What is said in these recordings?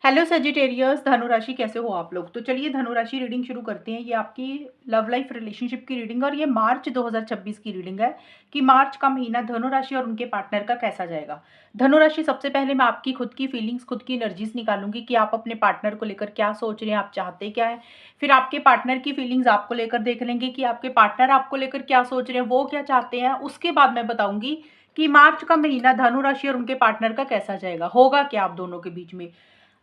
Hello Sagittarius, धनु राशि कैसे हो आप लोग। तो चलिए धनु राशि रीडिंग शुरू करते हैं। ये आपकी लव लाइफ रिलेशनशिप की रीडिंग और ये मार्च 2026 की रीडिंग है कि मार्च का महीना धनु राशि और उनके पार्टनर का कैसा जाएगा। धनु राशि, सबसे पहले मैं आपकी खुद की फीलिंग्स, खुद की एनर्जीज निकालूंगी कि आप अपने पार्टनर को लेकर क्या सोच रहे हैं, आप चाहते क्या है। फिर आपके पार्टनर की फीलिंग्स आपको लेकर देख लेंगे कि आपके पार्टनर आपको लेकर क्या सोच रहे हैं, वो क्या चाहते हैं। उसके बाद मैं बताऊंगी कि मार्च का महीना धनु राशि और उनके पार्टनर का कैसा जाएगा, होगा क्या आप दोनों के बीच में,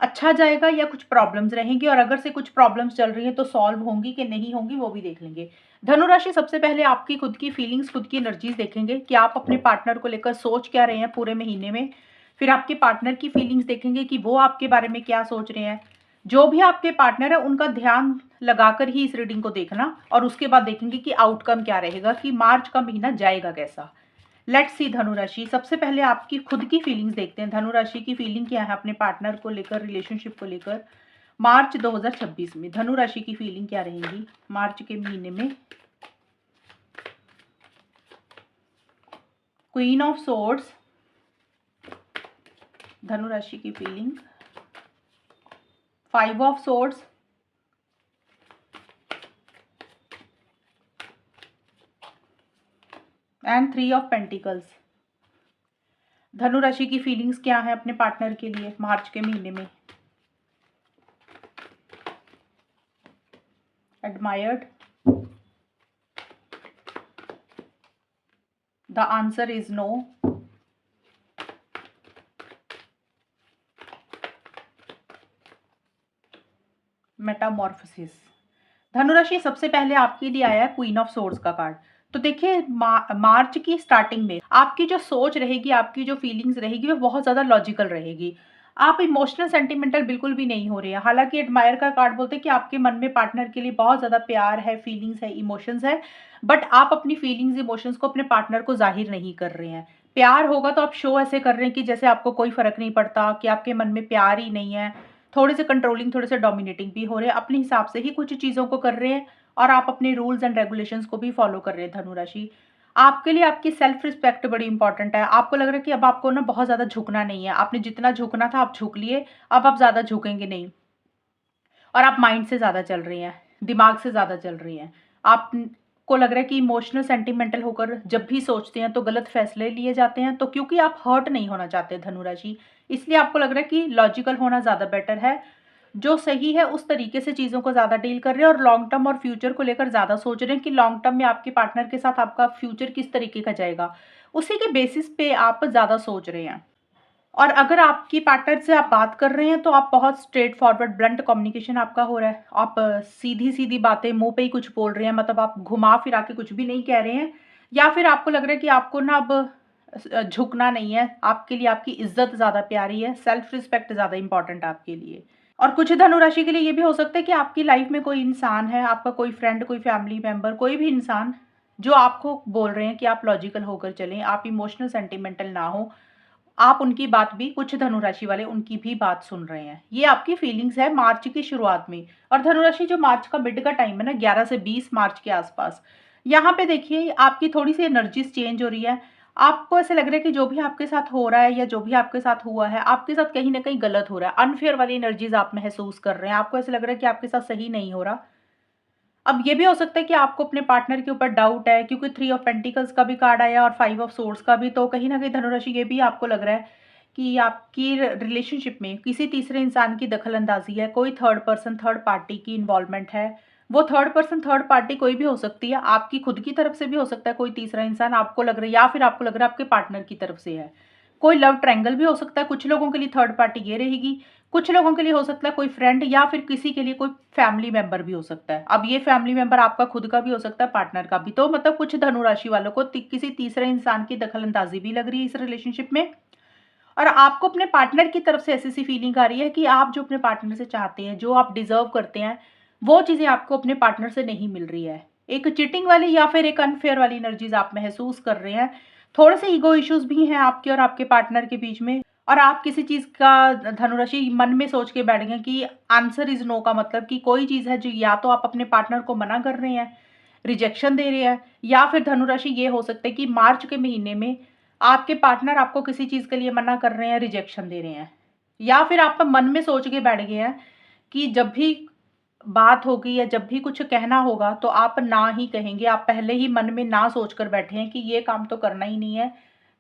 अच्छा जाएगा या कुछ प्रॉब्लम्स रहेंगी, और अगर से कुछ प्रॉब्लम्स चल रही हैं तो सॉल्व होंगी कि नहीं होंगी, वो भी देख लेंगे। धनु राशि, सबसे पहले आपकी खुद की फीलिंग्स, खुद की एनर्जीज देखेंगे कि आप अपने पार्टनर को लेकर सोच क्या रहे हैं पूरे महीने में। फिर आपके पार्टनर की फीलिंग्स देखेंगे कि वो आपके बारे में क्या सोच रहे हैं। जो भी आपके पार्टनर है उनका ध्यान लगाकर ही इस रीडिंग को देखना, और उसके बाद देखेंगे कि आउटकम क्या रहेगा, कि मार्च का महीना जाएगा कैसा। लेट्स सी धनु राशि, सबसे पहले आपकी खुद की फीलिंग्स देखते हैं। धनु राशि की फीलिंग क्या है अपने पार्टनर को लेकर, रिलेशनशिप को लेकर मार्च 2026 में। धनु राशि की फीलिंग क्या रहेंगी मार्च के महीने में। क्वीन ऑफ सोर्ड्स, धनु राशि की feeling. Five of swords, and three of pentacles. धनु राशि की फीलिंग्स क्या है अपने पार्टनर के लिए मार्च के महीने में। Admired, the answer is no. Metamorphosis. धनुराशि, सबसे पहले आपके लिए आया है क्वीन ऑफ सोर्ड्स का कार्ड। तो देखिए मार्च की स्टार्टिंग में आपकी जो सोच रहेगी, आपकी जो फीलिंग्स रहेगी, वो बहुत ज़्यादा लॉजिकल रहेगी। आप इमोशनल सेंटिमेंटल बिल्कुल भी नहीं हो रहे हैं। हालांकि एडमायर का कार्ड बोलते हैं कि आपके मन में पार्टनर के लिए बहुत ज़्यादा प्यार है, फीलिंग्स है, इमोशंस है, बट आप अपनी फीलिंग्स, इमोशंस को अपने पार्टनर को जाहिर नहीं कर रहे हैं। प्यार होगा तो आप शो ऐसे कर रहे हैं कि जैसे आपको कोई फर्क नहीं पड़ता, कि आपके मन में प्यार ही नहीं है। थोड़े से कंट्रोलिंग, थोड़े से डोमिनेटिंग भी हो रहे हैं, अपने हिसाब से ही कुछ चीज़ों को कर रहे हैं, और आप अपने रूल्स एंड रेगुलेशंस को भी फॉलो कर रहे हैं। धनु राशि, आपके लिए आपकी सेल्फ रिस्पेक्ट बड़ी इंपॉर्टेंट है। आपको लग रहा है कि अब आपको ना बहुत ज़्यादा झुकना नहीं है, आपने जितना झुकना था आप झुक लिए, अब आप ज़्यादा झुकेंगे नहीं। और आप माइंड से ज़्यादा चल रही हैं, दिमाग से ज़्यादा चल रही हैं। आपको लग रहा है कि इमोशनल सेंटिमेंटल होकर जब भी सोचते हैं तो गलत फैसले लिए जाते हैं, तो क्योंकि आप हर्ट नहीं होना चाहते धनु राशि, इसलिए आपको लग रहा है कि लॉजिकल होना ज़्यादा बेटर है। जो सही है उस तरीके से चीज़ों को ज़्यादा डील कर रहे हैं, और लॉन्ग टर्म और फ्यूचर को लेकर ज़्यादा सोच रहे हैं कि लॉन्ग टर्म में आपके पार्टनर के साथ आपका फ्यूचर किस तरीके का जाएगा, उसी के बेसिस पे आप ज़्यादा सोच रहे हैं। और अगर आपकी पार्टनर से आप बात कर रहे हैं तो आप बहुत स्ट्रेट फॉरवर्ड, ब्लंट कम्युनिकेशन आपका हो रहा है। आप सीधी सीधी बातें मुंह पे ही कुछ बोल रहे हैं, मतलब आप घुमा फिरा के कुछ भी नहीं कह रहे हैं। या फिर आपको लग रहा है कि आपको ना अब झुकना नहीं है, आपके लिए आपकी इज्जत ज़्यादा प्यारी है, सेल्फ रिस्पेक्ट ज़्यादा इंपॉर्टेंट है आपके लिए। और कुछ धनु राशि के लिए ये भी हो सकता है कि आपकी लाइफ में कोई इंसान है, आपका कोई फ्रेंड, कोई फैमिली मेंबर, कोई भी इंसान जो आपको बोल रहे हैं कि आप लॉजिकल होकर चलें, आप इमोशनल सेंटिमेंटल ना हो, आप उनकी बात भी, कुछ धनुराशि वाले उनकी भी बात सुन रहे हैं। ये आपकी फीलिंग्स है मार्च की शुरुआत में। और धनुराशि, जो मार्च का मिड का टाइम है ना, 11 से 20 मार्च के आसपास, यहाँ पे देखिए आपकी थोड़ी सी एनर्जीज चेंज हो रही है। आपको ऐसे लग रहा है कि जो भी आपके साथ हो रहा है या जो भी आपके साथ हुआ है, आपके साथ कहीं ना कहीं गलत हो रहा है, अनफेयर वाली एनर्जीज आप महसूस कर रहे हैं। आपको ऐसे लग रहा है कि आपके साथ सही नहीं हो रहा। अब ये भी हो सकता है कि आपको अपने पार्टनर के ऊपर डाउट है, क्योंकि थ्री ऑफ पेंटिकल्स का भी कार्ड आया और फाइव ऑफ सोर्ड्स का भी। तो कहीं ना कहीं धनुराशि, ये भी आपको लग रहा है कि आपकी रिलेशनशिप में किसी तीसरे इंसान की दखल अंदाजी है, कोई थर्ड पर्सन, थर्ड पार्टी की इन्वॉल्वमेंट है। वो थर्ड पर्सन, थर्ड पार्टी कोई भी हो सकती है, आपकी खुद की तरफ से भी हो सकता है कोई तीसरा इंसान, आपको लग रहा है, या फिर आपको लग रहा है आपके पार्टनर की तरफ से है। कोई लव ट्रायंगल भी हो सकता है, कुछ लोगों के लिए थर्ड पार्टी ये रहेगी, कुछ लोगों के लिए हो सकता है कोई फ्रेंड, या फिर किसी के लिए कोई फैमिली मेंबर भी हो सकता है। अब ये फैमिली मेंबर आपका खुद का भी हो सकता है, पार्टनर का भी। तो मतलब कुछ धनु राशि वालों को किसी तीसरे इंसान की दखल अंदाजी भी लग रही है इस रिलेशनशिप में। और आपको अपने पार्टनर की तरफ से ऐसी सी फीलिंग आ रही है कि आप जो अपने पार्टनर से चाहते हैं, जो आप डिजर्व करते हैं, वो चीज़ें आपको अपने पार्टनर से नहीं मिल रही है। एक चीटिंग वाली या फिर एक अनफेयर वाली एनर्जीज आप महसूस कर रहे हैं। थोड़े से ईगो इश्यूज भी हैं आपके और आपके पार्टनर के बीच में। और आप किसी चीज़ का धनुराशि मन में सोच के बैठ गए कि आंसर इज नो, का मतलब कि कोई चीज़ है जो या तो आप अपने पार्टनर को मना कर रहे हैं, रिजेक्शन दे रहे हैं, या फिर धनुराशि ये हो सकता है कि मार्च के महीने में आपके पार्टनर आपको किसी चीज़ के लिए मना कर रहे हैं, रिजेक्शन दे रहे हैं। या फिर आप मन में सोच के बैठ गए हैं कि जब भी बात होगी या जब भी कुछ कहना होगा तो आप ना ही कहेंगे। आप पहले ही मन में ना सोच कर बैठे हैं कि ये काम तो करना ही नहीं है,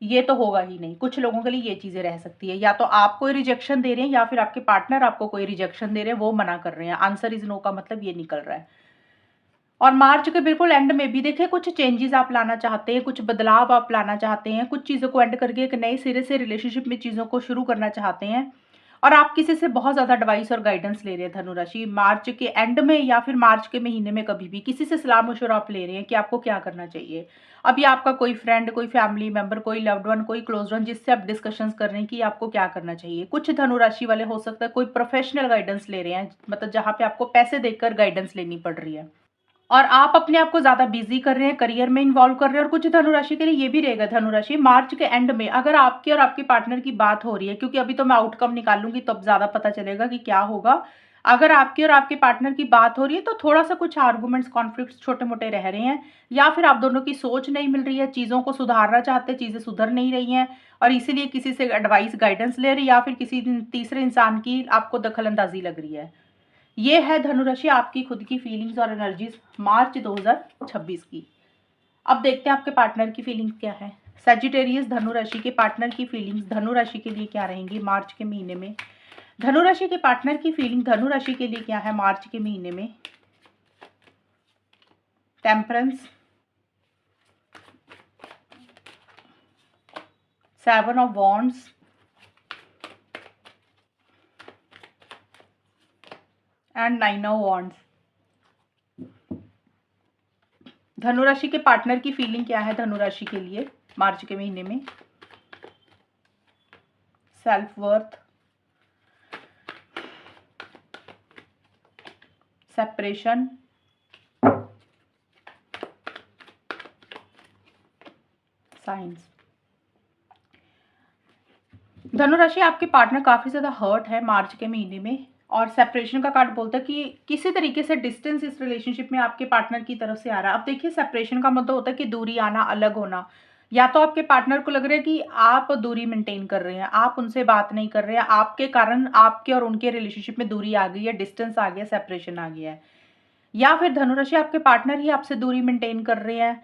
ये तो होगा ही नहीं। कुछ लोगों के लिए ये चीज़ें रह सकती है, या तो आप कोई रिजेक्शन दे रहे हैं या फिर आपके पार्टनर आपको कोई रिजेक्शन दे रहे हैं, वो मना कर रहे हैं। आंसर इज़ नो का मतलब ये निकल रहा है। और मार्च के बिल्कुल एंड में भी देखिए कुछ चेंजेस आप लाना चाहते हैं, कुछ बदलाव आप लाना चाहते हैं, कुछ चीज़ों को एंड करके एक नए सिरे से रिलेशनशिप में चीज़ों को शुरू करना चाहते हैं। और आप किसी से बहुत ज़्यादा एडवाइस और गाइडेंस ले रहे हैं धनु राशि, मार्च के एंड में या फिर मार्च के महीने में कभी भी किसी से सलाह मशवरा आप ले रहे हैं कि आपको क्या करना चाहिए। अभी आपका कोई फ्रेंड, कोई फैमिली मेंबर, कोई लव्ड वन, कोई क्लोज वन जिससे आप डिस्कशंस कर रहे हैं कि आपको क्या करना चाहिए। कुछ धनु राशि वाले हो सकता है कोई प्रोफेशनल गाइडेंस ले रहे हैं, मतलब जहाँ पे आपको पैसे देकर गाइडेंस लेनी पड़ रही है और आप अपने आप को ज़्यादा बिज़ी कर रहे हैं, करियर में इन्वॉल्व कर रहे हैं। और कुछ धनुराशि के लिए ये भी रहेगा धनुराशि, मार्च के एंड में अगर आपकी और आपके पार्टनर की बात हो रही है, क्योंकि अभी तो मैं आउटकम निकालूंगी तब ज़्यादा पता चलेगा कि क्या होगा। अगर आपकी और आपके पार्टनर की बात हो रही है तो थोड़ा सा कुछ आर्गुमेंट्स, कॉन्फ्लिक्ट्स छोटे मोटे रह रहे हैं, या फिर आप दोनों की सोच नहीं मिल रही है, चीज़ों को सुधारना चाहते हैं, चीज़ें सुधर नहीं रही हैं और इसीलिए किसी से एडवाइस, गाइडेंस ले रहे हैं, या फिर किसी तीसरे इंसान की आपको दखल अंदाजी लग रही है। ये है धनुराशि आपकी खुद की फीलिंग्स और एनर्जीज मार्च 2026 की। अब देखते हैं आपके पार्टनर की फीलिंग्स क्या है। सैजिटेरियस धनुराशि के पार्टनर की फीलिंग्स धनुराशि के लिए क्या रहेंगी मार्च के महीने में। धनुराशि के पार्टनर की फीलिंग धनुराशि के लिए क्या है मार्च के महीने में। Temperance, 7 of wands and 9 of wands. धनुराशि के पार्टनर की फीलिंग क्या है धनुराशि के लिए मार्च के महीने में। Self worth, separation, science. धनुराशि आपके पार्टनर काफ़ी ज़्यादा हर्ट है मार्च के महीने में और सेपरेशन का कार्ड बोलता है कि किसी तरीके से डिस्टेंस इस रिलेशनशिप में आपके पार्टनर की तरफ से आ रहा है। अब देखिए सेपरेशन का मतलब होता है कि दूरी आना, अलग होना। या तो आपके पार्टनर को लग रहा है कि आप दूरी मेंटेन कर रहे हैं, आप उनसे बात नहीं कर रहे हैं, आपके कारण आपके और उनके रिलेशनशिप में दूरी आ गई है, डिस्टेंस आ गया, सेपरेशन आ गया है। या फिर धनुराशि आपके पार्टनर ही आपसे दूरी मेंटेन कर रहे हैं,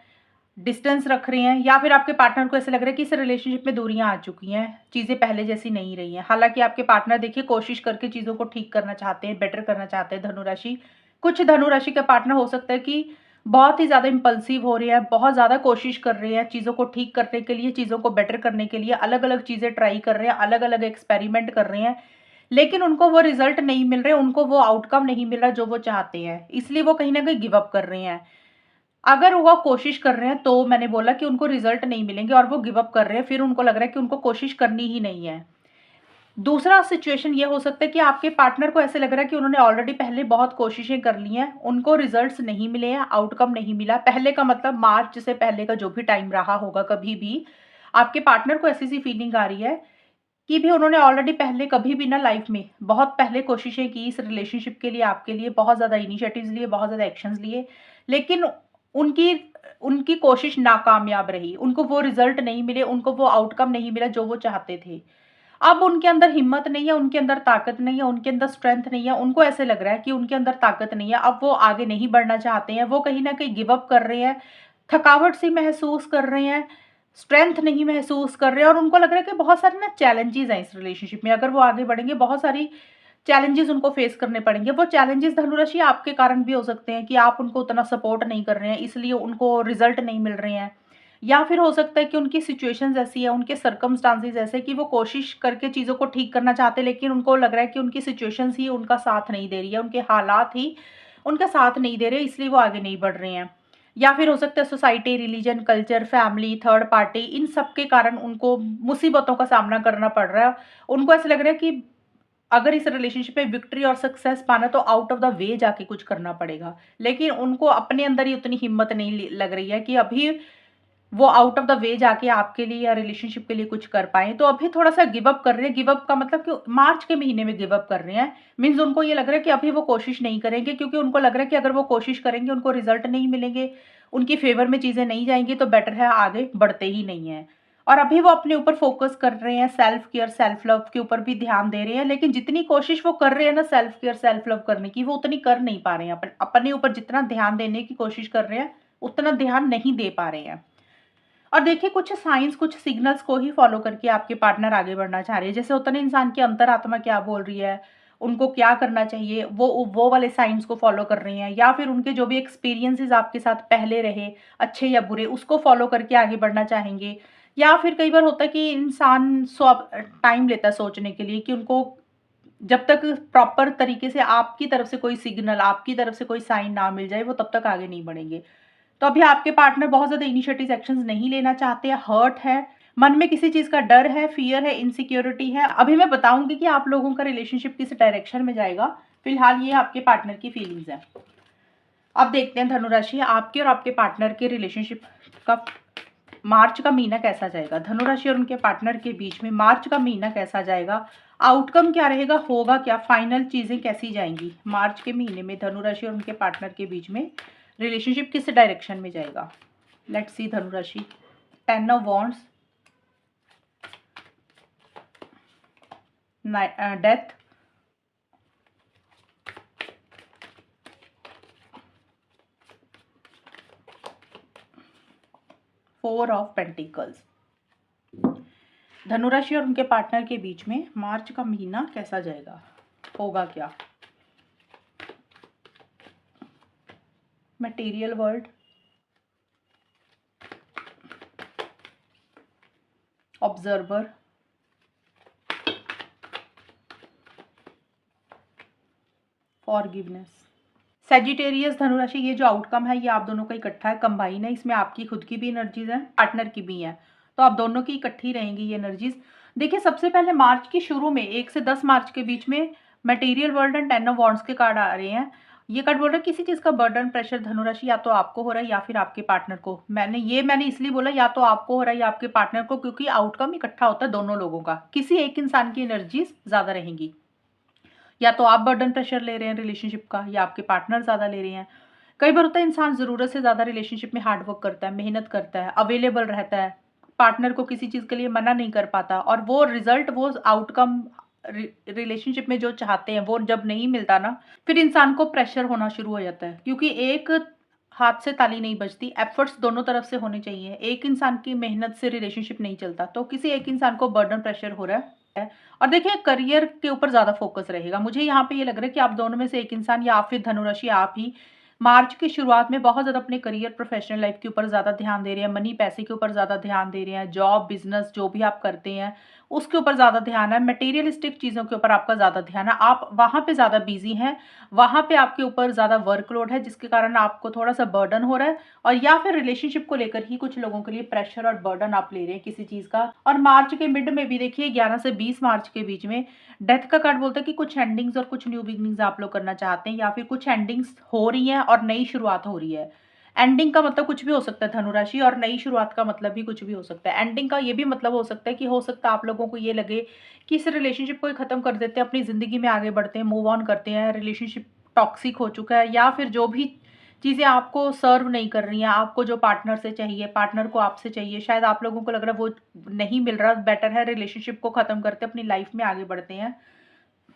डिस्टेंस रख रहे हैं, या फिर आपके पार्टनर को ऐसा लग रहा है कि इस रिलेशनशिप में दूरियां आ चुकी हैं, चीज़ें पहले जैसी नहीं रही हैं। हालांकि आपके पार्टनर देखिए कोशिश करके चीज़ों को ठीक करना चाहते हैं, बेटर करना चाहते हैं धनुराशि। कुछ धनुराशि का पार्टनर हो सकता है कि बहुत ही ज़्यादा इम्पल्सिव हो रहे हैं, बहुत ज़्यादा कोशिश कर रहे हैं चीज़ों को ठीक करने के लिए, चीज़ों को बेटर करने के लिए, अलग अलग चीज़ें ट्राई कर रहे हैं, अलग अलग एक्सपेरिमेंट कर रहे हैं, लेकिन उनको वो रिजल्ट नहीं मिल रहे, उनको वो आउटकम नहीं मिल रहा जो वो चाहते हैं, इसलिए वो कहीं ना कहीं गिव अप कर रहे हैं। अगर वो कोशिश कर रहे हैं तो मैंने बोला कि उनको रिजल्ट नहीं मिलेंगे और वो गिव अप कर रहे हैं, फिर उनको लग रहा है कि उनको कोशिश करनी ही नहीं है। दूसरा सिचुएशन ये हो सकता है कि आपके पार्टनर को ऐसे लग रहा है कि उन्होंने ऑलरेडी पहले बहुत कोशिशें कर ली हैं, उनको रिजल्ट्स नहीं मिले हैं, आउटकम नहीं मिला। पहले का मतलब मार्च से पहले का जो भी टाइम रहा होगा, कभी भी आपके पार्टनर को ऐसी सी फीलिंग आ रही है कि भी उन्होंने ऑलरेडी पहले कभी भी ना लाइफ में बहुत पहले कोशिशें की इस रिलेशनशिप के लिए, आपके लिए बहुत ज़्यादा इनिशिएटिव्स लिए, बहुत ज़्यादा एक्शंस लिए, लेकिन उनकी उनकी कोशिश नाकामयाब रही, उनको वो रिजल्ट नहीं मिले, उनको वो आउटकम नहीं मिला जो वो चाहते थे। अब उनके अंदर हिम्मत नहीं है, उनके अंदर ताकत नहीं है, उनके अंदर स्ट्रेंथ नहीं है, उनको ऐसे लग रहा है कि उनके अंदर ताकत नहीं है, अब वो आगे नहीं बढ़ना चाहते हैं, वो कहीं ना कहीं गिव अप कर रहे हैं, थकावट सी महसूस कर रहे हैं, स्ट्रेंथ नहीं महसूस कर रहे हैं और उनको लग रहा है कि बहुत सारे ना चैलेंजेस हैं इस रिलेशनशिप में, अगर वो आगे बढ़ेंगे बहुत सारी चैलेंजेस उनको फेस करने पड़ेंगे। वो चैलेंजेस धनुराशि आपके कारण भी हो सकते हैं कि आप उनको उतना सपोर्ट नहीं कर रहे हैं, इसलिए उनको रिजल्ट नहीं मिल रहे हैं, या फिर हो सकता है कि उनकी सिचुएशंस ऐसी है, उनके सर्कमस्टांसेस ऐसे कि वो कोशिश करके चीज़ों को ठीक करना चाहते हैं, लेकिन उनको लग रहा है कि उनकी सिचुएशंस ही उनका साथ नहीं दे रही है, उनके हालात ही उनका साथ नहीं दे रहे, इसलिए वो आगे नहीं बढ़ रहे हैं। या फिर हो सकता है society, religion, culture, family, third party, इन सब के कारण उनको मुसीबतों का सामना करना पड़ रहा है। उनको ऐसा लग रहा है कि अगर इस रिलेशनशिप में विक्ट्री और सक्सेस पाना तो आउट ऑफ द वे जाके कुछ करना पड़ेगा, लेकिन उनको अपने अंदर ही उतनी हिम्मत नहीं लग रही है कि अभी वो आउट ऑफ द वे जाके आपके लिए या रिलेशनशिप के लिए कुछ कर पाएँ। तो अभी थोड़ा-सा गिव अप कर रहे हैं। गिव अप का मतलब कि मार्च के महीने में गिव अप कर रहे हैं। मीन्स उनको ये लग रहा है कि अभी वो कोशिश नहीं करेंगे, क्योंकि उनको लग रहा है कि अगर वो कोशिश करेंगे, उनको रिज़ल्ट नहीं मिलेंगे, उनकी फ़ेवर में चीज़ें नहीं जाएँगी, तो बेटर है आगे बढ़ते ही नहीं हैं। और अभी वो अपने ऊपर फोकस कर रहे हैं, सेल्फ केयर, सेल्फ लव के ऊपर भी ध्यान दे रहे हैं, लेकिन जितनी कोशिश वो कर रहे हैं ना सेल्फ केयर, सेल्फ लव करने की, वो उतनी कर नहीं पा रहे हैं। अपने ऊपर जितना ध्यान देने की कोशिश कर रहे हैं, उतना ध्यान नहीं दे पा रहे हैं। और देखिए कुछ साइंस, कुछ सिग्नल्स को ही फॉलो करके आपके पार्टनर आगे बढ़ना चाह रहे हैं। जैसे होता है ना, इंसान की अंतरात्मा क्या बोल रही है, उनको क्या करना चाहिए, वो वाले साइंस को फॉलो कर रहे हैं, या फिर उनके जो भी एक्सपीरियंसेस आपके साथ पहले रहे, अच्छे या बुरे, उसको फॉलो करके आगे बढ़ना चाहेंगे। या फिर कई बार होता है कि इंसान टाइम लेता है सोचने के लिए, कि उनको जब तक प्रॉपर तरीके से आपकी तरफ से कोई सिग्नल, आपकी तरफ से कोई साइन ना मिल जाए, वो तब तक आगे नहीं बढ़ेंगे। तो अभी आपके पार्टनर बहुत ज़्यादा इनिशिएटिव एक्शंस नहीं लेना चाहते हैं, हर्ट है, मन में किसी चीज़ का डर है, फ़ियर है, इनसिक्योरिटी है। अभी मैं बताऊँगी कि आप लोगों का रिलेशनशिप किस डायरेक्शन में जाएगा। फिलहाल ये आपके पार्टनर की फीलिंग्स हैं। अब देखते हैं धनु राशि, आपके और आपके पार्टनर के रिलेशनशिप का मार्च का महीना कैसा जाएगा। धनु राशि और उनके पार्टनर के बीच में मार्च का महीना कैसा जाएगा, आउटकम क्या रहेगा, होगा क्या, फाइनल चीज़ें कैसी जाएंगी। मार्च के महीने में धनु राशि और उनके पार्टनर के बीच में रिलेशनशिप किस डायरेक्शन में जाएगा। लेट्स सी धनु राशि। 10 of wands, death, 4 of pentacles. धनु राशि और उनके पार्टनर के बीच में मार्च का महीना कैसा जाएगा, होगा क्या। Material world, observer, forgiveness. Sagittarius धनु राशि, ये जो आउटकम है ये आप दोनों का इकट्ठा है, कंबाइन है। इसमें आपकी खुद की भी एनर्जीज हैं, पार्टनर की भी हैं, तो आप दोनों की इकट्ठी रहेंगी ये एनर्जीज। देखिए सबसे पहले मार्च की शुरू में 1 से 10 मार्च के बीच में material world and 10 of wands के कार्ड आ रहे हैं। ये कार्ड बोल रहा है किसी चीज़ का बर्डन, प्रेशर धनु राशि या तो आपको हो रहा है या फिर आपके पार्टनर को। मैंने इसलिए बोला या तो आपको हो रहा है या आपके पार्टनर को, क्योंकि आउटकम इकट्ठा होता है दोनों लोगों का। किसी एक इंसान की एनर्जीज ज़्यादा रहेंगी, या तो आप बर्डन प्रेशर ले रहे हैं रिलेशनशिप का, या आपके पार्टनर ज़्यादा ले रहे हैं। कई बार होता है इंसान ज़रूरत से ज़्यादा रिलेशनशिप में हार्ड वर्क करता है, मेहनत करता है, अवेलेबल रहता है, पार्टनर को किसी चीज़ के लिए मना नहीं कर पाता, और वो रिजल्ट, वो आउटकम रिलेशनशिप में जो चाहते हैं वो जब नहीं मिलता ना, फिर इंसान को प्रेशर होना शुरू हो जाता है। क्योंकि एक हाथ से ताली नहीं बजती, एफर्ट्स दोनों तरफ से होने चाहिए। एक इंसान की मेहनत से रिलेशनशिप नहीं चलता, तो किसी एक इंसान को बर्डन प्रेशर हो रहा है। और देखिए करियर के ऊपर ज़्यादा फोकस रहेगा। मुझे यहाँ पे ये लग रहा है कि आप दोनों में से एक इंसान, या फिर धनुराशि आप ही, मार्च की शुरुआत में बहुत ज़्यादा अपने करियर, प्रोफेशनल लाइफ के ऊपर ज़्यादा ध्यान दे रहे हैं, मनी पैसे के ऊपर ज़्यादा ध्यान दे रहे हैं, जॉब बिजनेस जो भी आप करते हैं उसके ऊपर ज़्यादा ध्यान है, मटेरियलिस्टिक चीज़ों के ऊपर आपका ज़्यादा ध्यान है, आप वहाँ पे ज़्यादा बिजी हैं, वहाँ पे आपके ऊपर ज़्यादा वर्कलोड है, जिसके कारण आपको थोड़ा सा बर्डन हो रहा है। और या फिर रिलेशनशिप को लेकर ही कुछ लोगों के लिए प्रेशर और बर्डन आप ले रहे हैं किसी चीज़ का। और मार्च के मिड में भी देखिए 11 से 20 मार्च के बीच में डेथ का कार्ड बोलता है कि कुछ एंडिंग्स और कुछ न्यू बिगनिंग्स आप लोग करना चाहते हैं, या फिर कुछ एंडिंग्स हो रही हैं और नई शुरुआत हो रही है। एंडिंग का मतलब कुछ भी हो सकता है धनुराशि, और नई शुरुआत का मतलब भी कुछ भी हो सकता है। एंडिंग का ये भी मतलब हो सकता है कि हो सकता है आप लोगों को ये लगे कि इस रिलेशनशिप को ही खत्म कर देते हैं, अपनी ज़िंदगी में आगे बढ़ते हैं, मूव ऑन करते हैं, रिलेशनशिप टॉक्सिक हो चुका है, या फिर जो भी चीज़ें आपको सर्व नहीं कर रही हैं, आपको जो पार्टनर से चाहिए, पार्टनर को आपसे चाहिए, शायद आप लोगों को लग रहा है वो नहीं मिल रहा, बेटर है रिलेशनशिप को ख़त्म करते अपनी लाइफ में आगे बढ़ते हैं।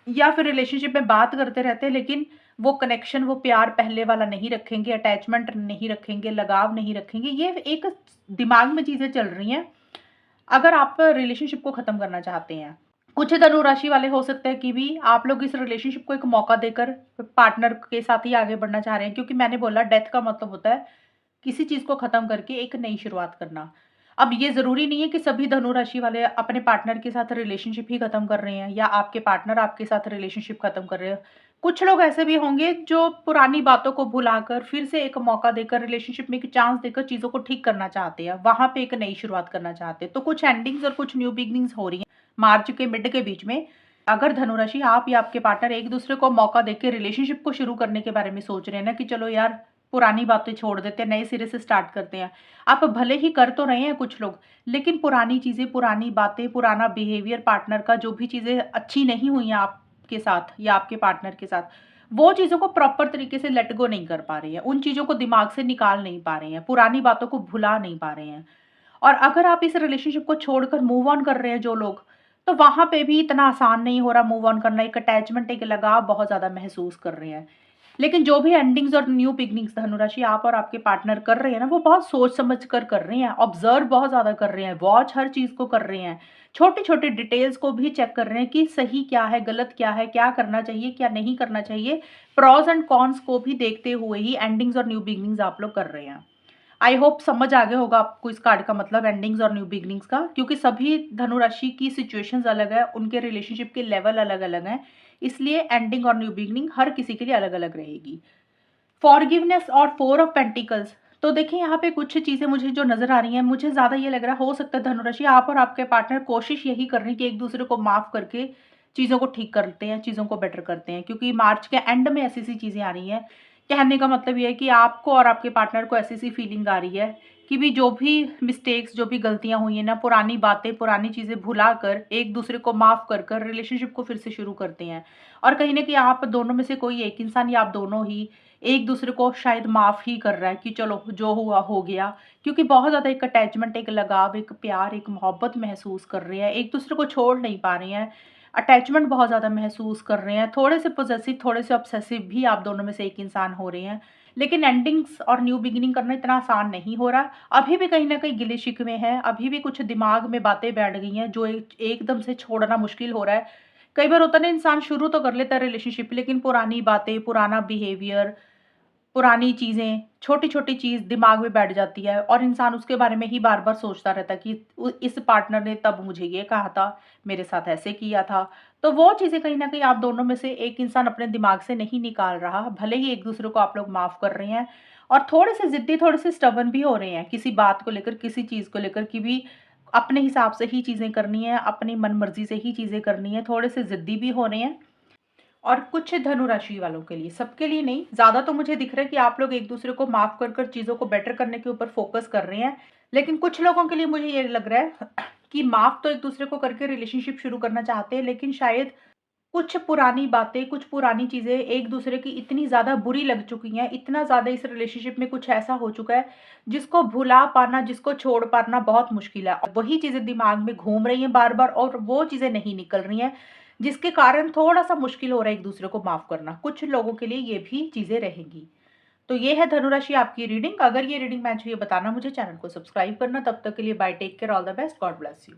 या फिर रिलेशनशिप में बात करते रहते हैं, लेकिन वो कनेक्शन, वो प्यार पहले वाला नहीं रखेंगे, अटैचमेंट नहीं रखेंगे, लगाव नहीं रखेंगे। ये एक दिमाग में चीज़ें चल रही हैं अगर आप रिलेशनशिप को ख़त्म करना चाहते हैं। कुछ धनु राशि वाले हो सकते हैं कि भी आप लोग इस रिलेशनशिप को एक मौका देकर पार्टनर के साथ ही आगे बढ़ना चाह रहे हैं, क्योंकि मैंने बोला डेथ का मतलब होता है किसी चीज़ को ख़त्म करके एक नई शुरुआत करना। अब ये ज़रूरी नहीं है कि सभी धनु राशि वाले अपने पार्टनर के साथ रिलेशनशिप ही ख़त्म कर रहे हैं, या आपके पार्टनर आपके साथ रिलेशनशिप ख़त्म कर रहे हैं। कुछ लोग ऐसे भी होंगे जो पुरानी बातों को भुलाकर फिर से एक मौका देकर, रिलेशनशिप में एक चांस देकर चीज़ों को ठीक करना चाहते हैं, वहाँ पे एक नई शुरुआत करना चाहते हैं। तो कुछ एंडिंग्स और कुछ न्यू बिगनिंग्स हो रही हैं मार्च के मिड के बीच में। अगर धनुराशि आप या आपके पार्टनर एक दूसरे को मौका देकर रिलेशनशिप को शुरू करने के बारे में सोच रहे हैं ना, कि चलो यार पुरानी बातें छोड़ देते हैं, नए सिरे से स्टार्ट करते हैं। आप भले ही कर तो रहे हैं कुछ लोग, लेकिन पुरानी चीज़ें, पुरानी बातें, पुराना बिहेवियर, पार्टनर का जो भी चीज़ें अच्छी नहीं हुई हैं आपके साथ या आपके पार्टनर के साथ, वो चीज़ों को प्रॉपर तरीके से लेट गो नहीं कर पा रहे हैं, उन चीज़ों को दिमाग से निकाल नहीं पा रहे हैं, पुरानी बातों को भुला नहीं पा रहे हैं। और अगर आप इस रिलेशनशिप को छोड़कर मूव ऑन कर रहे हैं जो लोग, तो वहाँ पे भी इतना आसान नहीं हो रहा मूव ऑन करना, एक अटैचमेंट, एक लगाव बहुत ज़्यादा महसूस कर रहे हैं। लेकिन जो भी एंडिंग्स और न्यू बिगिनिंग्स धनुराशि आप और आपके पार्टनर कर रहे हैं ना, वो बहुत सोच समझ कर रहे हैं, ऑब्जर्व बहुत ज़्यादा कर रहे हैं, वॉच हर चीज़ को कर रहे हैं। छोटी-छोटी डिटेल्स को भी चेक कर रहे हैं कि सही क्या है, गलत क्या करना चाहिए, क्या नहीं करना चाहिए। प्रोस एंड कॉन्स को भी देखते हुए ही एंडिंग्स और न्यू बिगिनिंग्स आप लोग कर रहे हैं। आई होप समझ आ गया होगा आपको इस कार्ड का मतलब एंडिंग्स और न्यू बिगिनिंग्स का, क्योंकि सभी धनुराशि की सिचुएशंस अलग है, उनके रिलेशनशिप के लेवल अलग-अलग हैं, इसलिए एंडिंग और न्यू बिगिनिंग हर किसी के लिए अलग-अलग रहेगी। फॉरगिवनेस और फोर ऑफ पेंटिकल्स, तो देखिए यहाँ पे कुछ चीज़ें मुझे जो नज़र आ रही हैं, मुझे ज़्यादा ये लग रहा है हो सकता है धनुराशि आप और आपके पार्टनर कोशिश यही कर रहे हैं कि एक दूसरे को माफ़ करके चीज़ों को ठीक करते हैं, चीज़ों को बेटर करते हैं, क्योंकि मार्च के एंड में ऐसी-ऐसी चीज़ें आ रही हैं। कहने का मतलब ये है कि आपको और आपके पार्टनर को ऐसी-ऐसी फीलिंग आ रही है कि भी जो भी मिस्टेक्स, जो भी गलतियाँ हुई हैं ना, पुरानी बातें, पुरानी चीज़ें भुलाकर एक दूसरे को माफ़ कर रिलेशनशिप को फिर से शुरू करते हैं। और कहीं न कहीं आप दोनों में से कोई एक इंसान या आप दोनों ही एक दूसरे को शायद माफ़ ही कर रहा है कि चलो जो हुआ हो गया। क्योंकि बहुत ज़्यादा एक अटैचमेंट, एक लगाव, एक प्यार, एक मोहब्बत महसूस कर रहे हैं, एक दूसरे को छोड़ नहीं पा रहे हैं, अटैचमेंट बहुत ज़्यादा महसूस कर रहे हैं, थोड़े से पॉसेसिव, थोड़े से ऑब्सेसिव भी आप दोनों में से एक इंसान हो रहे हैं। लेकिन एंडिंग्स और न्यू बिगिनिंग करना इतना आसान नहीं हो रहा। अभी भी कहीं न कहीं गिले-शिकवे हैं, अभी भी कुछ दिमाग में बातें बैठ गई हैं जो एकदम से छोड़ना मुश्किल हो रहा है। कई बार होता है ना, इंसान शुरू तो कर लेता है रिलेशनशिप, लेकिन पुरानी बातें, पुराना बिहेवियर, पुरानी चीज़ें, छोटी-छोटी चीज़ दिमाग में बैठ जाती है और इंसान उसके बारे में ही बार-बार सोचता रहता है कि इस पार्टनर ने तब मुझे ये कहा था, मेरे साथ ऐसे किया था। तो वो चीज़ें कहीं न कहीं आप दोनों में से एक इंसान अपने दिमाग से नहीं निकाल रहा, भले ही एक-दूसरे को आप लोग माफ़ कर रहे हैं और थोड़े-से ज़िद्दी, थोड़े-से स्टबर्न भी हो रहे हैं, किसी बात को लेकर, किसी चीज़ को लेकर कि भी अपने हिसाब से ही चीज़ें करनी है, अपनी मन-मर्ज़ी से ही चीज़ें करनी है, थोड़े-से ज़िद्दी भी हो रहे हैं। और कुछ धनु राशि वालों के लिए, सबके लिए नहीं, ज़्यादा तो मुझे दिख रहा है कि आप लोग एक-दूसरे को माफ़ कर चीज़ों को बेटर करने के ऊपर फ़ोकस कर रहे हैं। लेकिन कुछ लोगों के लिए मुझे ये लग रहा है कि माफ़ तो एक-दूसरे को करके रिलेशनशिप शुरू करना चाहते हैं, लेकिन शायद कुछ पुरानी बातें, कुछ पुरानी चीज़ें एक-दूसरे की इतनी ज़्यादा बुरी लग चुकी हैं, इतना ज़्यादा इस रिलेशनशिप में कुछ ऐसा हो चुका है, जिसको भुला पाना, जिसको छोड़ पाना बहुत मुश्किल है। और वही चीज़ें दिमाग में घूम रही हैं बार-बार और वो चीज़ें नहीं निकल रही हैं, जिसके कारण थोड़ा-सा मुश्किल हो रहा है एक-दूसरे को माफ़ करना। कुछ लोगों के लिए ये भी चीज़ें रहेंगी। तो ये है धनु राशि आपकी रीडिंग। अगर ये रीडिंग मैच हुई है बताना मुझे, चैनल को सब्सक्राइब करना। तब तक के लिए bye, take care, all the best, God bless you.